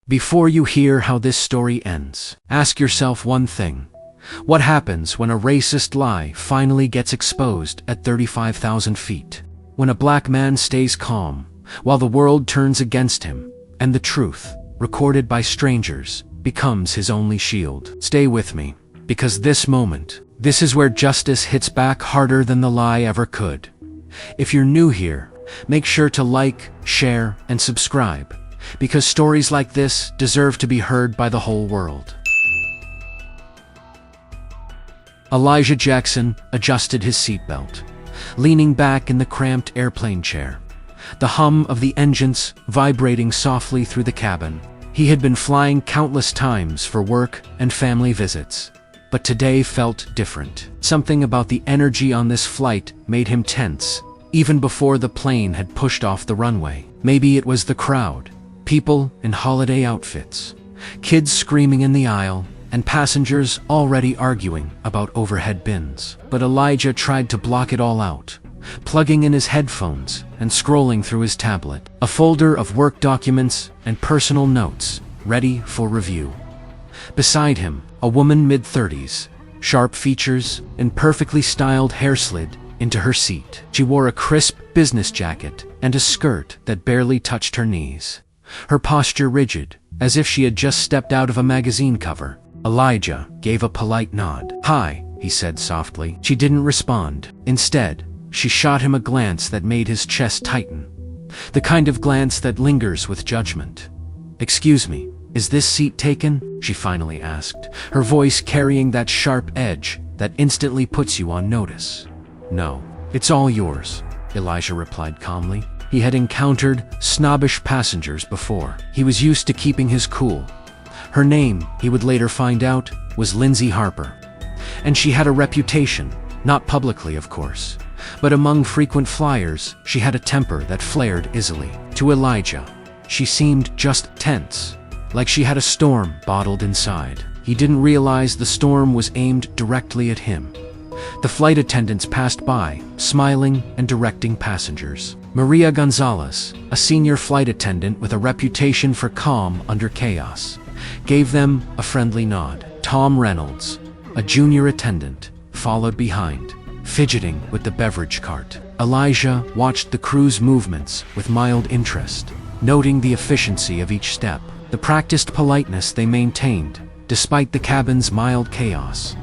Before you hear how this story ends, ask yourself one thing. What happens when a racist lie finally gets exposed at 35,000 feet? When a black man stays calm, while the world turns against him, and the truth, recorded by strangers, becomes his only shield. Stay with me, because this is where justice hits back harder than the lie ever could. If you're new here, make sure to like, share, and subscribe, because stories like this deserve to be heard by the whole world. Elijah Jackson adjusted his seatbelt, leaning back in the cramped airplane chair, the hum of the engines vibrating softly through the cabin. He had been flying countless times for work and family visits, but today felt different. Something about the energy on this flight made him tense, even before the plane had pushed off the runway. Maybe it was the crowd, people in holiday outfits, kids screaming in the aisle, and passengers already arguing about overhead bins. But Elijah tried to block it all out, plugging in his headphones and scrolling through his tablet, a folder of work documents and personal notes ready for review. Beside him, a woman mid-30s, sharp features and perfectly styled hair slid into her seat. She wore a crisp business jacket and a skirt that barely touched her knees, her posture rigid, as if she had just stepped out of a magazine cover. Elijah gave a polite nod. "Hi," he said softly. She didn't respond. Instead, she shot him a glance that made his chest tighten, the kind of glance that lingers with judgment. "Excuse me, is this seat taken?" she finally asked, her voice carrying that sharp edge that instantly puts you on notice. "No, it's all yours," Elijah replied calmly. He had encountered snobbish passengers before. He was used to keeping his cool. Her name, he would later find out, was Lindsay Harper. And she had a reputation, not publicly of course, but among frequent flyers, she had a temper that flared easily. To Elijah, she seemed just tense, like she had a storm bottled inside. He didn't realize the storm was aimed directly at him. The flight attendants passed by, smiling and directing passengers. Maria Gonzalez, a senior flight attendant with a reputation for calm under chaos, gave them a friendly nod. Tom Reynolds, a junior attendant, followed behind, fidgeting with the beverage cart. Elijah watched the crew's movements with mild interest, noting the efficiency of each step, the practiced politeness they maintained, despite the cabin's mild chaos.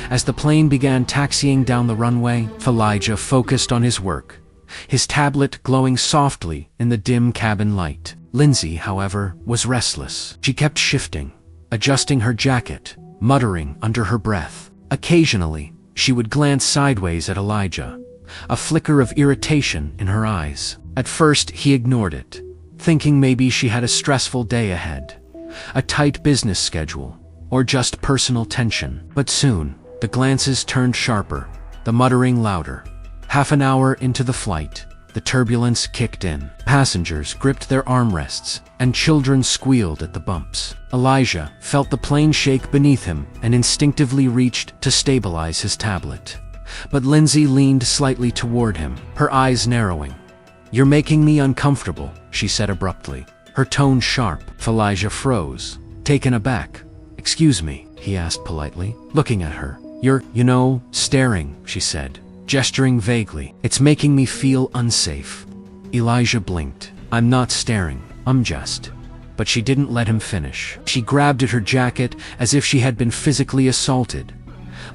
As the plane began taxiing down the runway, Elijah focused on his work, his tablet glowing softly in the dim cabin light. Lindsay, however, was restless. She kept shifting, adjusting her jacket, muttering under her breath. Occasionally, she would glance sideways at Elijah, a flicker of irritation in her eyes. At first, he ignored it, thinking maybe she had a stressful day ahead, a tight business schedule, or just personal tension. But soon, the glances turned sharper, the muttering louder. Half an hour into the flight, the turbulence kicked in. Passengers gripped their armrests, and children squealed at the bumps. Elijah felt the plane shake beneath him and instinctively reached to stabilize his tablet. But Lindsay leaned slightly toward him, her eyes narrowing. "You're making me uncomfortable," she said abruptly, her tone sharp. Elijah froze, taken aback. "Excuse me," he asked politely, looking at her. "You're, staring," she said, gesturing vaguely. "It's making me feel unsafe." Elijah blinked. "I'm not staring, I'm just..." But she didn't let him finish. She grabbed at her jacket as if she had been physically assaulted,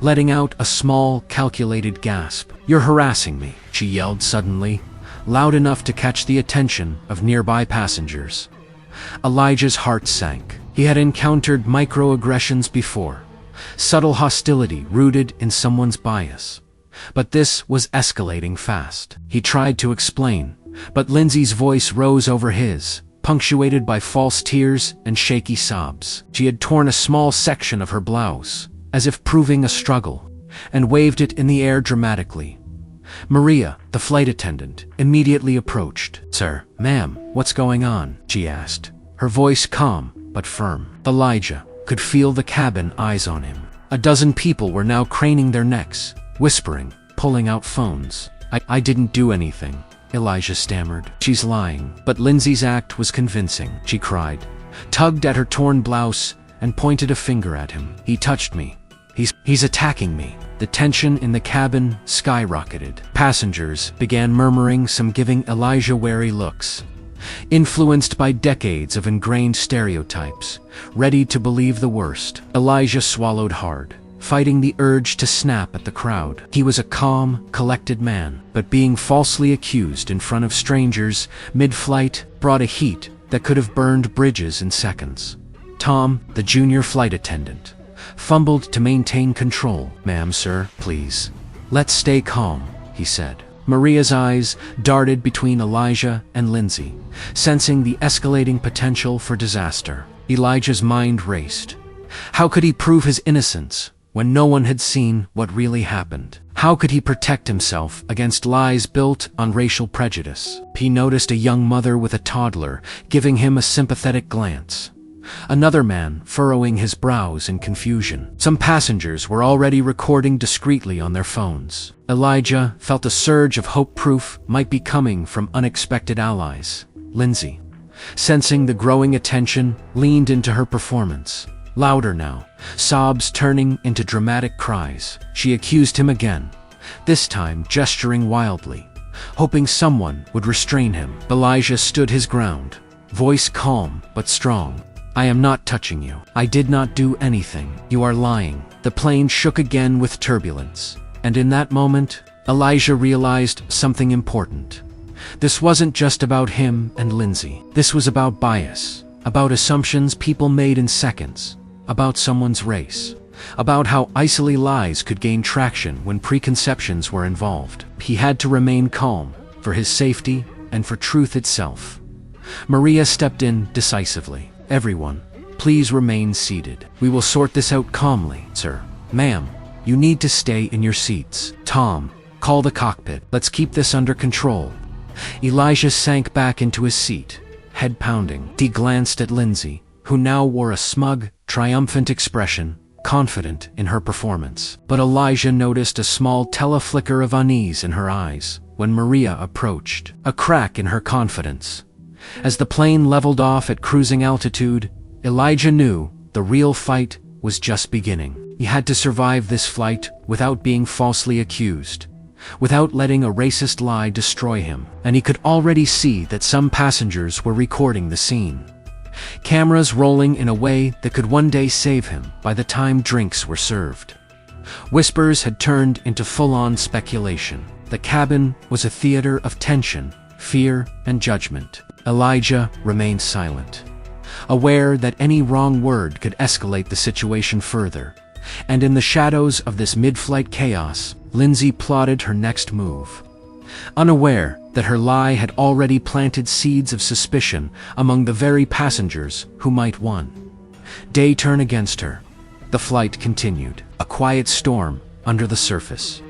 letting out a small, calculated gasp. "You're harassing me," she yelled suddenly, loud enough to catch the attention of nearby passengers. Elijah's heart sank. He had encountered microaggressions before, subtle hostility rooted in someone's bias. But this was escalating fast. He tried to explain, but Lindsay's voice rose over his, punctuated by false tears and shaky sobs. She had torn a small section of her blouse, as if proving a struggle, and waved it in the air dramatically. Maria, the flight attendant, immediately approached. "Sir, ma'am, what's going on?" she asked, her voice calm but firm. Elijah could feel the cabin eyes on him. A dozen people were now craning their necks, whispering, pulling out phones. I didn't do anything," Elijah stammered. "She's lying." But Lindsay's act was convincing. She cried, tugged at her torn blouse, and pointed a finger at him. "He touched me. He's attacking me." The tension in the cabin skyrocketed. Passengers began murmuring, some giving Elijah wary looks. Influenced by decades of ingrained stereotypes, ready to believe the worst, Elijah swallowed hard, fighting the urge to snap at the crowd. He was a calm, collected man, but being falsely accused in front of strangers mid-flight brought a heat that could have burned bridges in seconds. Tom, the junior flight attendant, fumbled to maintain control. "Ma'am, sir, please. Let's stay calm," he said. Maria's eyes darted between Elijah and Lindsay, sensing the escalating potential for disaster. Elijah's mind raced. How could he prove his innocence when no one had seen what really happened? How could he protect himself against lies built on racial prejudice? He noticed a young mother with a toddler giving him a sympathetic glance. Another man furrowing his brows in confusion. Some passengers were already recording discreetly on their phones. Elijah felt a surge of hope proof might be coming from unexpected allies. Lindsay, sensing the growing attention, leaned into her performance. Louder now, sobs turning into dramatic cries. She accused him again, this time gesturing wildly, hoping someone would restrain him. Elijah stood his ground, voice calm but strong. "I am not touching you. I did not do anything. You are lying." The plane shook again with turbulence, and in that moment, Elijah realized something important. This wasn't just about him and Lindsay. This was about bias, about assumptions people made in seconds, about someone's race, about how easily lies could gain traction when preconceptions were involved. He had to remain calm, for his safety and for truth itself. Maria stepped in decisively. "Everyone, please remain seated. We will sort this out calmly, sir." "Ma'am, you need to stay in your seats." "Tom, call the cockpit. Let's keep this under control." Elijah sank back into his seat, head pounding. He glanced at Lindsay, who now wore a smug, triumphant expression, confident in her performance. But Elijah noticed a small flicker of unease in her eyes when Maria approached, a crack in her confidence. As the plane leveled off at cruising altitude, Elijah knew the real fight was just beginning. He had to survive this flight without being falsely accused, without letting a racist lie destroy him. And he could already see that some passengers were recording the scene. Cameras rolling in a way that could one day save him by the time drinks were served. Whispers had turned into full-on speculation. The cabin was a theater of tension, fear, and judgment. Elijah remained silent, aware that any wrong word could escalate the situation further. And in the shadows of this mid-flight chaos, Lindsay plotted her next move, unaware that her lie had already planted seeds of suspicion among the very passengers who might one day turn against her. The flight continued, a quiet storm under the surface,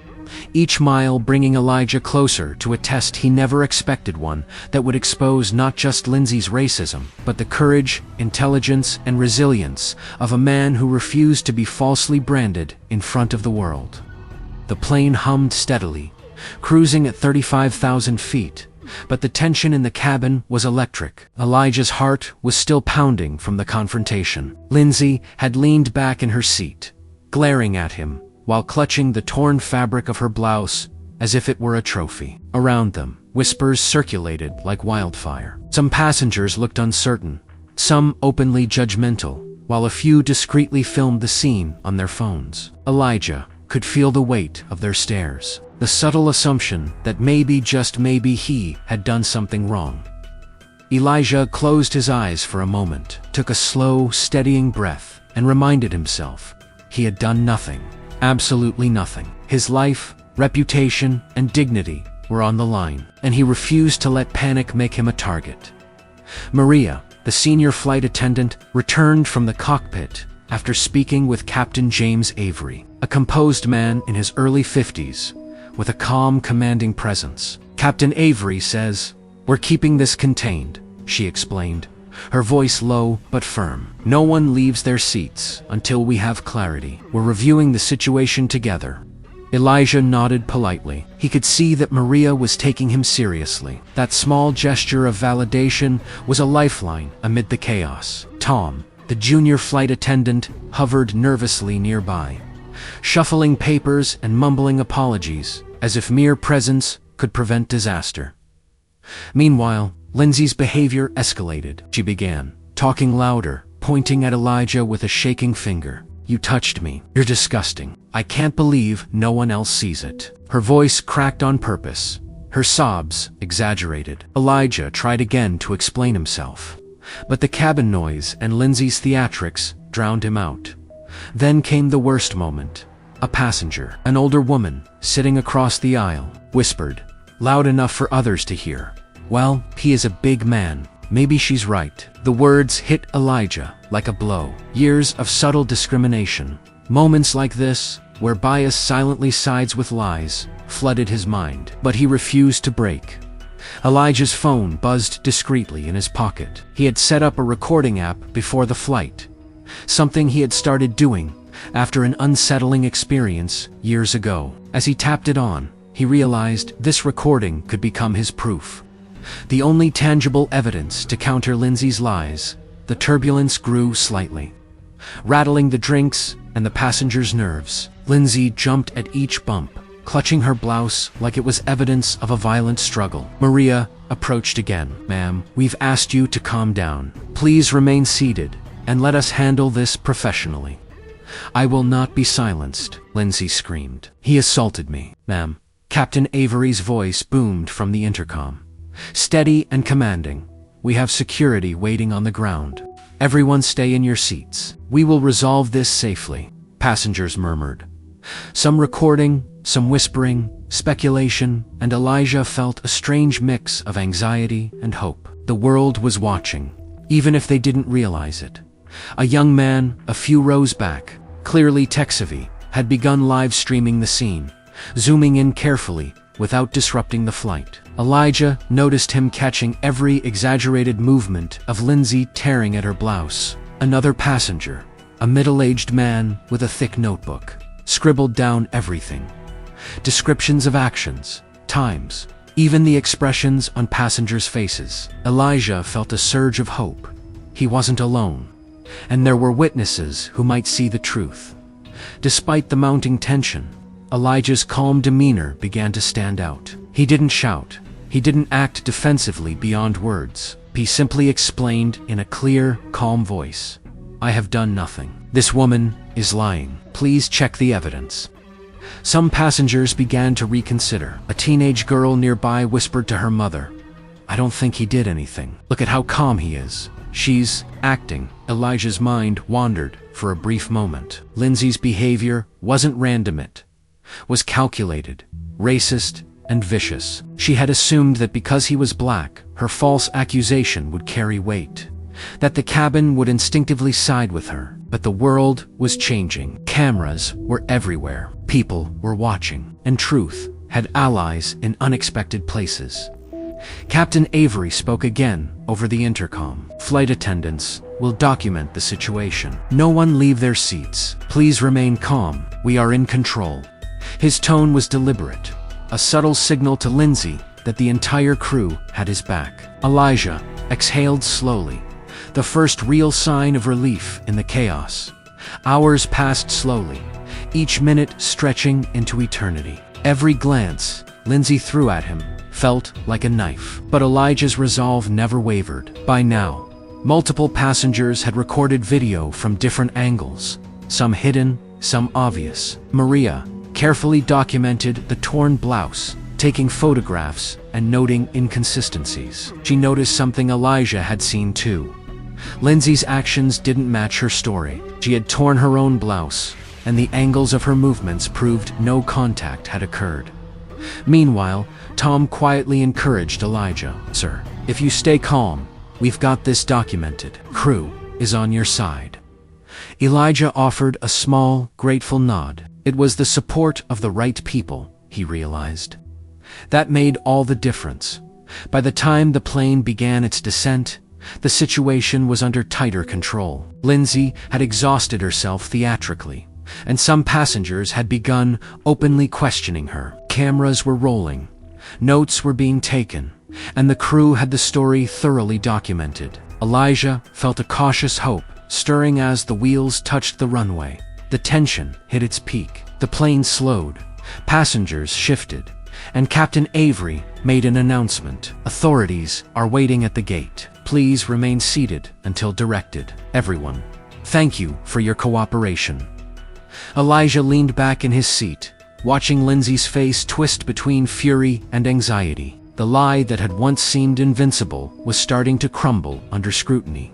each mile bringing Elijah closer to a test he never expected, one that would expose not just Lindsay's racism, but the courage, intelligence, and resilience of a man who refused to be falsely branded in front of the world. The plane hummed steadily, cruising at 35,000 feet, but the tension in the cabin was electric. Elijah's heart was still pounding from the confrontation. Lindsay had leaned back in her seat, glaring at him, while clutching the torn fabric of her blouse as if it were a trophy. Around them, whispers circulated like wildfire. Some passengers looked uncertain, some openly judgmental, while a few discreetly filmed the scene on their phones. Elijah could feel the weight of their stares, the subtle assumption that maybe, just maybe, he had done something wrong. Elijah closed his eyes for a moment, took a slow, steadying breath, and reminded himself he had done nothing. Absolutely nothing. His life, reputation, and dignity were on the line, and he refused to let panic make him a target. Maria, the senior flight attendant, returned from the cockpit after speaking with Captain James Avery, a composed man in his early 50s, with a calm, commanding presence. "Captain Avery says, we're keeping this contained," she explained, her voice low but firm. "No one leaves their seats until we have clarity. We're reviewing the situation together." Elijah nodded politely. He could see that Maria was taking him seriously. That small gesture of validation was a lifeline amid the chaos. Tom, the junior flight attendant, hovered nervously nearby, shuffling papers and mumbling apologies, as if mere presence could prevent disaster. Meanwhile, Lindsay's behavior escalated. She began, talking louder, pointing at Elijah with a shaking finger. "You touched me. You're disgusting. I can't believe no one else sees it." Her voice cracked on purpose, her sobs exaggerated. Elijah tried again to explain himself, but the cabin noise and Lindsay's theatrics drowned him out. Then came the worst moment. A passenger, an older woman, sitting across the aisle, whispered, loud enough for others to hear, "Well, he is a big man. Maybe she's right." The words hit Elijah like a blow. Years of subtle discrimination, moments like this, where bias silently sides with lies, flooded his mind. But he refused to break. Elijah's phone buzzed discreetly in his pocket. He had set up a recording app before the flight, something he had started doing after an unsettling experience years ago. As he tapped it on, he realized this recording could become his proof. The only tangible evidence to counter Lindsay's lies. The turbulence grew slightly, rattling the drinks and the passengers' nerves. Lindsay jumped at each bump, clutching her blouse like it was evidence of a violent struggle. Maria approached again. "Ma'am, we've asked you to calm down. Please remain seated and let us handle this professionally." "I will not be silenced," Lindsay screamed. "He assaulted me." "Ma'am." Captain Avery's voice boomed from the intercom, steady and commanding. "We have security waiting on the ground. Everyone stay in your seats. We will resolve this safely." Passengers murmured, some recording, some whispering, speculation, and Elijah felt a strange mix of anxiety and hope. The world was watching, even if they didn't realize it. A young man, a few rows back, clearly tech-savvy, had begun live streaming the scene, zooming in carefully without disrupting the flight. Elijah noticed him catching every exaggerated movement of Lindsay tearing at her blouse. Another passenger, a middle-aged man with a thick notebook, scribbled down everything. Descriptions of actions, times, even the expressions on passengers' faces. Elijah felt a surge of hope. He wasn't alone, and there were witnesses who might see the truth. Despite the mounting tension, Elijah's calm demeanor began to stand out. He didn't shout. He didn't act defensively beyond words. He simply explained in a clear, calm voice, "I have done nothing. This woman is lying. Please check the evidence." Some passengers began to reconsider. A teenage girl nearby whispered to her mother, "I don't think he did anything. Look at how calm he is. She's acting." Elijah's mind wandered for a brief moment. Lindsay's behavior wasn't random, it was calculated, racist, and vicious. She had assumed that because he was black, her false accusation would carry weight, that the cabin would instinctively side with her. But the world was changing. Cameras were everywhere. People were watching, and truth had allies in unexpected places. Captain Avery spoke again over the intercom. "Flight attendants will document the situation. No one leave their seats. Please remain calm. We are in control." His tone was deliberate, a subtle signal to Lindsay that the entire crew had his back. Elijah exhaled slowly, the first real sign of relief in the chaos. Hours passed slowly, each minute stretching into eternity. Every glance Lindsay threw at him felt like a knife. But Elijah's resolve never wavered. By now, multiple passengers had recorded video from different angles, some hidden, some obvious. Maria carefully documented the torn blouse, taking photographs and noting inconsistencies. She noticed something Elijah had seen too. Lindsay's actions didn't match her story. She had torn her own blouse, and the angles of her movements proved no contact had occurred. Meanwhile, Tom quietly encouraged Elijah. "Sir, if you stay calm, we've got this documented. Crew is on your side." Elijah offered a small, grateful nod. It was the support of the right people, he realized. That made all the difference. By the time the plane began its descent, the situation was under tighter control. Lindsay had exhausted herself theatrically, and some passengers had begun openly questioning her. Cameras were rolling, notes were being taken, and the crew had the story thoroughly documented. Elijah felt a cautious hope stirring as the wheels touched the runway. The tension hit its peak. The plane slowed, passengers shifted, and Captain Avery made an announcement. Authorities are waiting at the gate. Please remain seated until directed. Everyone, thank you for your cooperation. Elijah leaned back in his seat, watching Lindsay's face twist between fury and anxiety. The lie that had once seemed invincible was starting to crumble under scrutiny.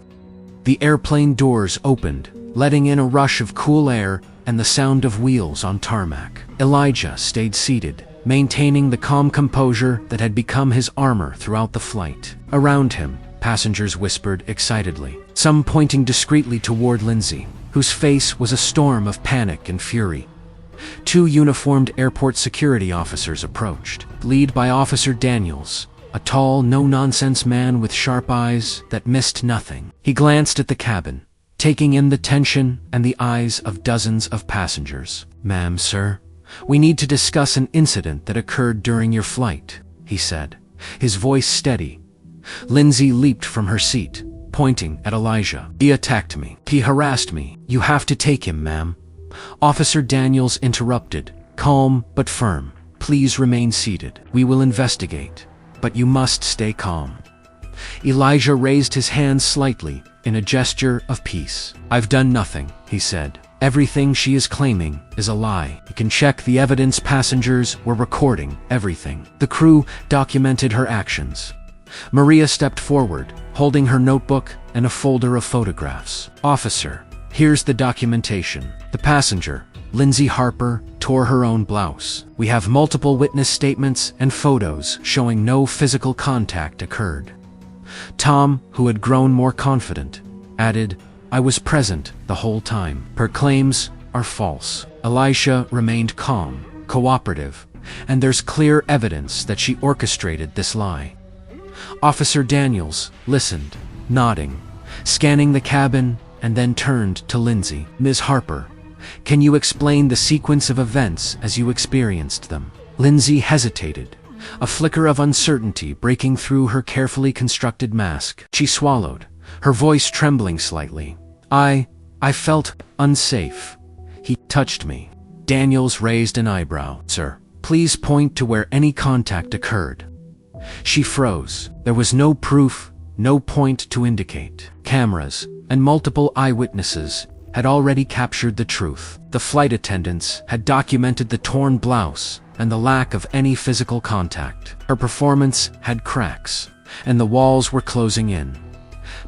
The airplane doors opened, letting in a rush of cool air and the sound of wheels on tarmac. Elijah stayed seated, maintaining the calm composure that had become his armor throughout the flight. Around him, passengers whispered excitedly, some pointing discreetly toward Lindsay, whose face was a storm of panic and fury. Two uniformed airport security officers approached, led by Officer Daniels, a tall, no-nonsense man with sharp eyes that missed nothing. He glanced at the cabin, taking in the tension and the eyes of dozens of passengers. "Ma'am, sir, we need to discuss an incident that occurred during your flight," he said, his voice steady. Lindsay leaped from her seat, pointing at Elijah. "He attacked me. He harassed me. You have to take him, ma'am." Officer Daniels interrupted, calm but firm. "Please remain seated. We will investigate, but you must stay calm." Elijah raised his hand slightly in a gesture of peace. "I've done nothing," he said. "Everything she is claiming is a lie. You can check the evidence. Passengers were recording everything." The crew documented her actions. Maria stepped forward, holding her notebook and a folder of photographs. "Officer, here's the documentation. The passenger, Lindsay Harper, tore her own blouse. We have multiple witness statements and photos showing no physical contact occurred." Tom, who had grown more confident, added, "I was present the whole time. Her claims are false." Elisha remained calm, cooperative, and there's clear evidence that she orchestrated this lie. Officer Daniels listened, nodding, scanning the cabin, and then turned to Lindsay. "Ms. Harper, can you explain the sequence of events as you experienced them?" Lindsay hesitated, a flicker of uncertainty breaking through her carefully constructed mask. She swallowed, her voice trembling slightly. I felt unsafe. He touched me." Daniels raised an eyebrow. "Sir, please point to where any contact occurred." She froze. There was no proof, no point to indicate. Cameras and multiple eyewitnesses had already captured the truth. The flight attendants had documented the torn blouse and the lack of any physical contact. Her performance had cracks, and the walls were closing in.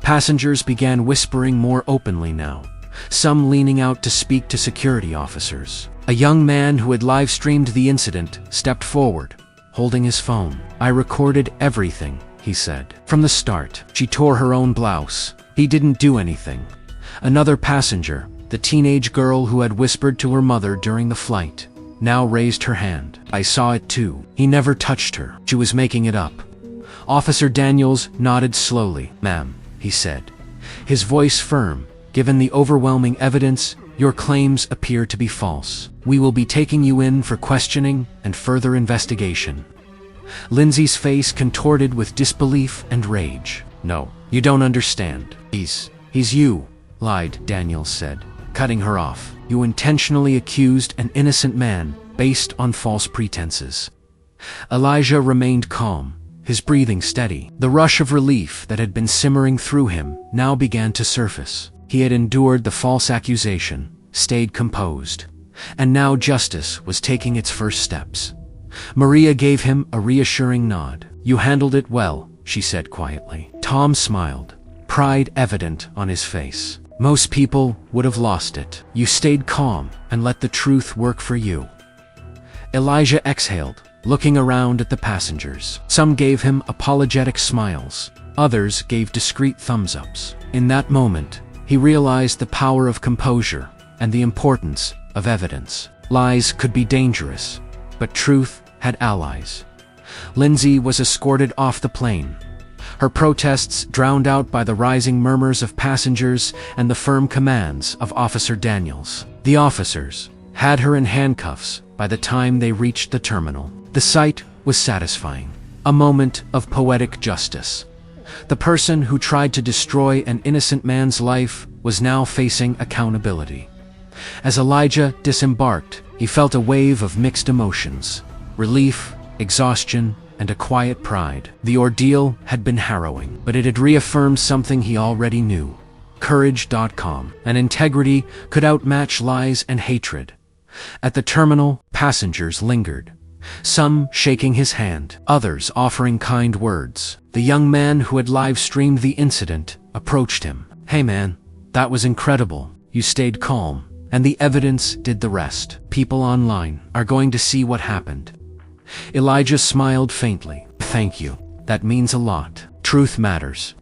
Passengers began whispering more openly now, some leaning out to speak to security officers. A young man who had live-streamed the incident stepped forward, holding his phone. "I recorded everything," he said. "From the start. She tore her own blouse. He didn't do anything." Another passenger, the teenage girl who had whispered to her mother during the flight, now raised her hand. "I saw it too. He never touched her. She was making it up." Officer Daniels nodded slowly. "Ma'am," he said, his voice firm. "Given the overwhelming evidence, your claims appear to be false. We will be taking you in for questioning and further investigation." Lindsay's face contorted with disbelief and rage. "No, you don't understand. He's you," lied, Daniels said, cutting her off. "You intentionally accused an innocent man based on false pretenses." Elijah remained calm, his breathing steady. The rush of relief that had been simmering through him now began to surface. He had endured the false accusation, stayed composed, and now justice was taking its first steps. Maria gave him a reassuring nod. "You handled it well," she said quietly. Tom smiled, pride evident on his face. "Most people would have lost it. You stayed calm and let the truth work for you." Elijah exhaled, looking around at the passengers. Some gave him apologetic smiles. Others gave discreet thumbs-ups. In that moment, he realized the power of composure and the importance of evidence. Lies could be dangerous, but truth had allies. Lindsay was escorted off the plane, her protests drowned out by the rising murmurs of passengers and the firm commands of Officer Daniels. The officers had her in handcuffs by the time they reached the terminal. The sight was satisfying, a moment of poetic justice. The person who tried to destroy an innocent man's life was now facing accountability. As Elijah disembarked, he felt a wave of mixed emotions: relief, exhaustion, and a quiet pride. The ordeal had been harrowing, but it had reaffirmed something he already knew: courage.com. And integrity could outmatch lies and hatred. At the terminal, passengers lingered, some shaking his hand, others offering kind words. The young man who had live-streamed the incident approached him. "Hey man, that was incredible. You stayed calm, and the evidence did the rest. People online are going to see what happened." Elijah smiled faintly. "Thank you. That means a lot. Truth matters."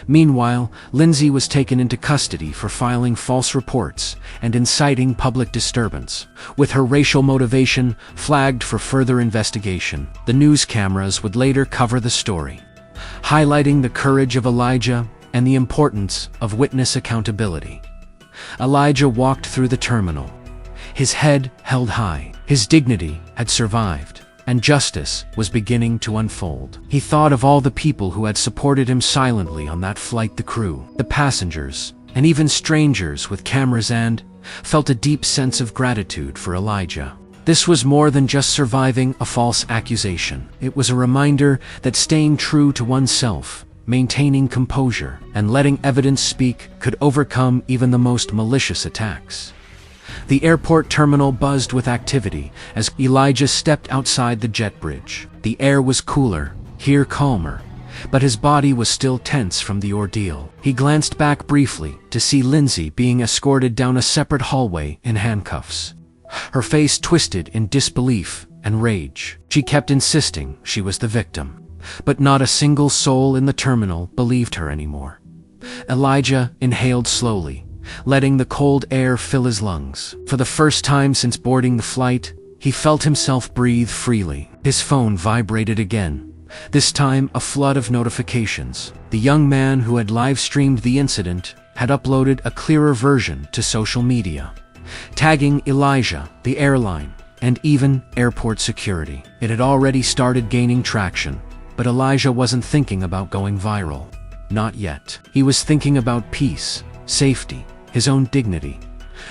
Meanwhile, Lindsay was taken into custody for filing false reports and inciting public disturbance, with her racial motivation flagged for further investigation. The news cameras would later cover the story, highlighting the courage of Elijah and the importance of witness accountability. Elijah walked through the terminal, his head held high. His dignity had survived, and justice was beginning to unfold. He thought of all the people who had supported him silently on that flight: the crew, the passengers, and even strangers with cameras, and felt a deep sense of gratitude for Elijah. This was more than just surviving a false accusation. It was a reminder that staying true to oneself, maintaining composure, and letting evidence speak could overcome even the most malicious attacks. The airport terminal buzzed with activity as Elijah stepped outside the jet bridge. The air was cooler, here calmer, but his body was still tense from the ordeal. He glanced back briefly to see Lindsay being escorted down a separate hallway in handcuffs, her face twisted in disbelief and rage. She kept insisting she was the victim, but not a single soul in the terminal believed her anymore. Elijah inhaled slowly, letting the cold air fill his lungs. For the first time since boarding the flight, he felt himself breathe freely. His phone vibrated again, this time a flood of notifications. The young man who had live-streamed the incident had uploaded a clearer version to social media, tagging Elijah, the airline, and even airport security. It had already started gaining traction, but Elijah wasn't thinking about going viral. Not yet. He was thinking about peace, safety, his own dignity.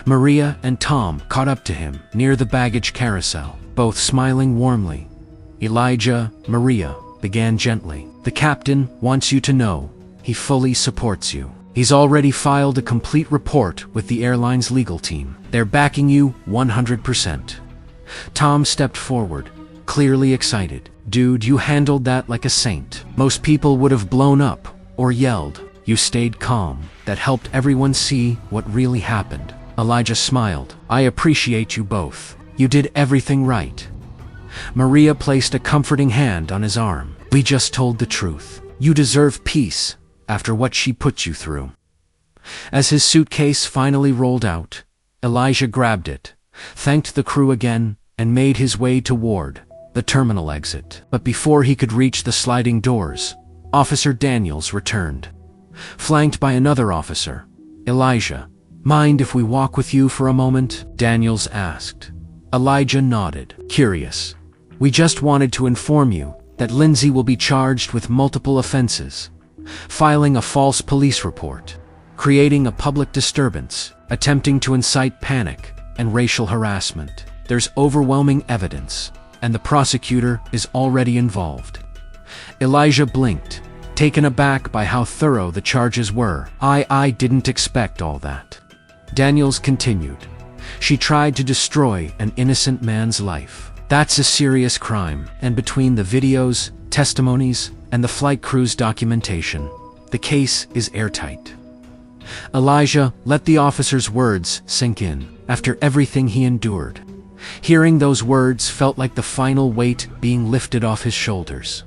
Maria and Tom caught up to him near the baggage carousel, both smiling warmly. "Elijah, Maria began gently, the captain wants you to know he fully supports you. He's already filed a complete report with the airline's legal team. They're backing you 100%. Tom stepped forward, clearly excited. "Dude, you handled that like a saint. Most people would have blown up or yelled. You stayed calm. That helped everyone see what really happened." Elijah smiled. "I appreciate you both. You did everything right." Maria placed a comforting hand on his arm. "We just told the truth. You deserve peace after what she put you through." As his suitcase finally rolled out, Elijah grabbed it, thanked the crew again, and made his way toward the terminal exit. But before he could reach the sliding doors, Officer Daniels returned, flanked by another officer. "Elijah, mind if we walk with you for a moment?" Daniels asked. Elijah nodded, curious. "We just wanted to inform you that Lindsay will be charged with multiple offenses: filing a false police report, creating a public disturbance, attempting to incite panic, and racial harassment. There's overwhelming evidence, and the prosecutor is already involved." Elijah blinked, taken aback by how thorough the charges were. I didn't expect all that." Daniels continued. "She tried to destroy an innocent man's life. That's a serious crime, and between the videos, testimonies, and the flight crew's documentation, the case is airtight." Elijah let the officer's words sink in. After everything he endured, hearing those words felt like the final weight being lifted off his shoulders.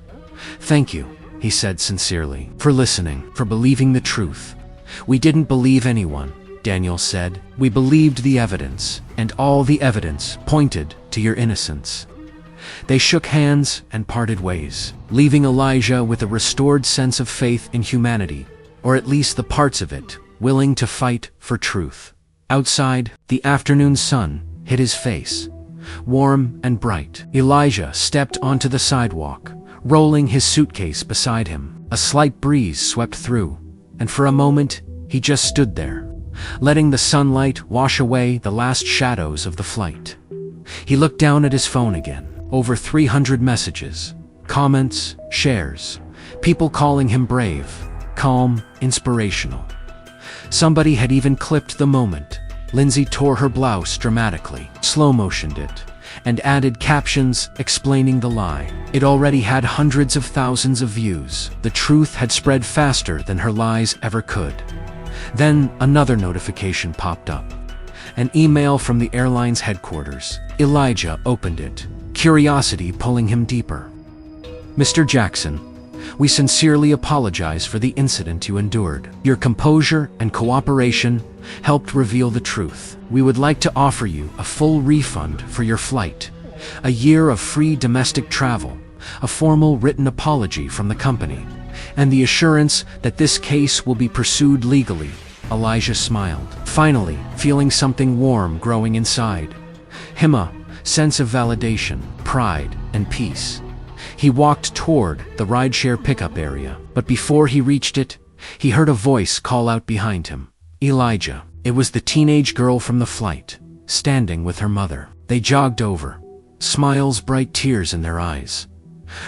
"Thank you," he said sincerely, "for listening, for believing the truth." "We didn't believe anyone," Daniel said. "We believed the evidence, and all the evidence pointed to your innocence." They shook hands and parted ways, leaving Elijah with a restored sense of faith in humanity, or at least the parts of it willing to fight for truth. Outside, the afternoon sun hit his face, warm and bright. Elijah stepped onto the sidewalk, rolling his suitcase beside him. A slight breeze swept through, and for a moment, he just stood there, letting the sunlight wash away the last shadows of the flight. He looked down at his phone again. Over 300 messages, comments, shares, people calling him brave, calm, inspirational. Somebody had even clipped the moment. Lindsay tore her blouse dramatically, slow-motioned it, and added captions explaining the lie. It already had hundreds of thousands of views. The truth had spread faster than her lies ever could. Then another notification popped up. An email from the airline's headquarters. Elijah opened it, curiosity pulling him deeper. Mr. Jackson, we sincerely apologize for the incident you endured. Your composure and cooperation helped reveal the truth. We would like to offer you a full refund for your flight, a year of free domestic travel, a formal written apology from the company, and the assurance that this case will be pursued legally. Elijah smiled, finally feeling something warm growing inside. Him a sense of validation, pride, and peace. He walked toward the rideshare pickup area, but before he reached it, he heard a voice call out behind him. Elijah. It was the teenage girl from the flight, standing with her mother. They jogged over, smiles, bright tears in their eyes.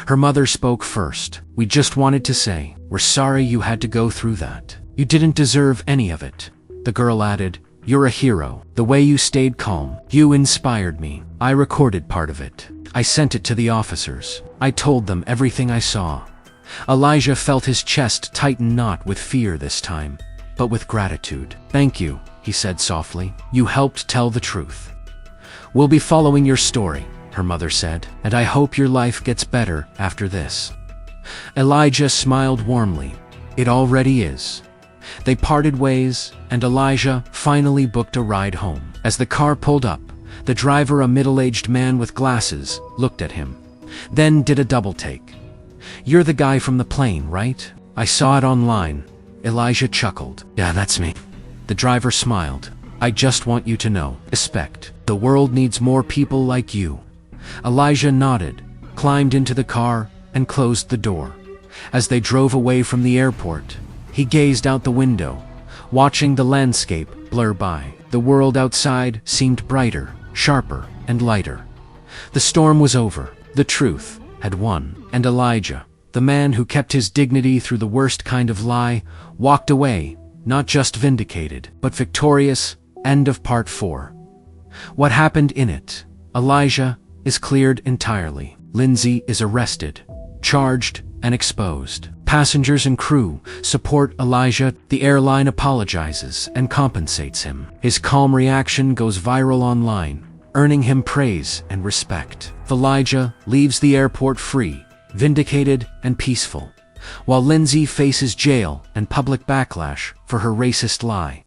Her mother spoke first. We just wanted to say, we're sorry you had to go through that. You didn't deserve any of it. The girl added, you're a hero. The way you stayed calm. You inspired me. I recorded part of it. I sent it to the officers. I told them everything I saw. Elijah felt his chest tighten, not with fear this time, but with gratitude. Thank you, he said softly. You helped tell the truth. We'll be following your story, her mother said, and I hope your life gets better after this. Elijah smiled warmly. It already is. They parted ways, and Elijah finally booked a ride home. As the car pulled up, the driver, a middle-aged man with glasses, looked at him, then did a double-take. You're the guy from the plane, right? I saw it online. Elijah chuckled. Yeah, that's me. The driver smiled. I just want you to know, respect. The world needs more people like you. Elijah nodded, climbed into the car, and closed the door. As they drove away from the airport, he gazed out the window, watching the landscape blur by. The world outside seemed brighter, sharper, and lighter. The storm was over. The truth had won. And Elijah, the man who kept his dignity through the worst kind of lie, walked away, not just vindicated, but victorious. End of part 4. What happened in it? Elijah is cleared entirely. Lindsay is arrested, charged, and exposed. Passengers and crew support Elijah. The airline apologizes and compensates him. His calm reaction goes viral online, earning him praise and respect. Elijah leaves the airport free, vindicated and peaceful, while Lindsay faces jail and public backlash for her racist lie.